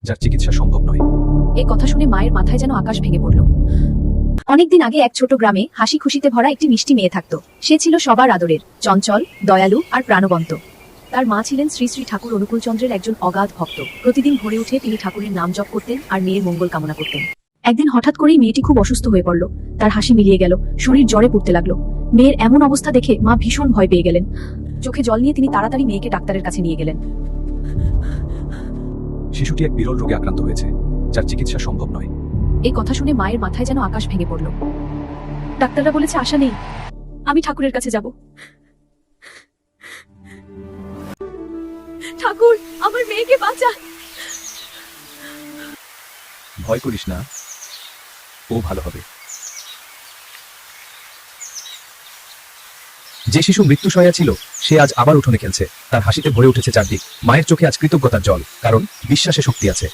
যার চিকিৎসা সম্ভব নয়। এই কথা শুনে মায়ের মাথায় যেন আকাশ ভেঙে পড়ল। অনেকদিন আগে এক ছোট গ্রামে হাসি খুশিতে ভরা একটি মিষ্টি মেয়ে থাকত। সে ছিল সবার আদরের, চঞ্চল, দয়ালু আর প্রাণবন্ত। তার মা ছিলেন শ্রী শ্রী ঠাকুর অনুকূলচন্দ্রের একজন অগাধ ভক্ত। প্রতিদিন ভোরে উঠে তিনি ঠাকুরের নাম জপ করতেন আর মেয়ের মঙ্গল কামনা করতেন। একদিন হঠাৎ করেই মেয়েটি খুব অসুস্থ হয়ে পড়ল। তার হাসি মিলিয়ে গেল, শরীর জ্বরে পুড়তে লাগলো। মেয়ের এমন অবস্থা দেখে মা ভীষণ ভয় পেয়ে গেলেন। চোখে জল নিয়ে তিনি তাড়াতাড়ি মেয়েকে ডাক্তারের কাছে নিয়ে গেলেন। শিশুটি এক বিরল রোগে আক্রান্ত হয়েছে, যার চিকিৎসা সম্ভব নয়। এই কথা শুনে মায়ের মাথায় যেন আকাশ ভেঙে পড়ল। ডাক্তাররা বলেছে আশা নেই, আমি ঠাকুরের কাছে যাব। ঠাকুর, আমার মেয়েকে বাঁচা। ভয় করিস না, ও ভালো হবে। যে শিশু মৃত্যুশয্যা ছিল সে আজ আবার উঠোনে খেলছে। তার হাসিতে ভরে উঠেছে চারদিক। মায়ের চোখে আজ কৃতজ্ঞতার জল, কারণ বিশ্বাসে শক্তি আছে।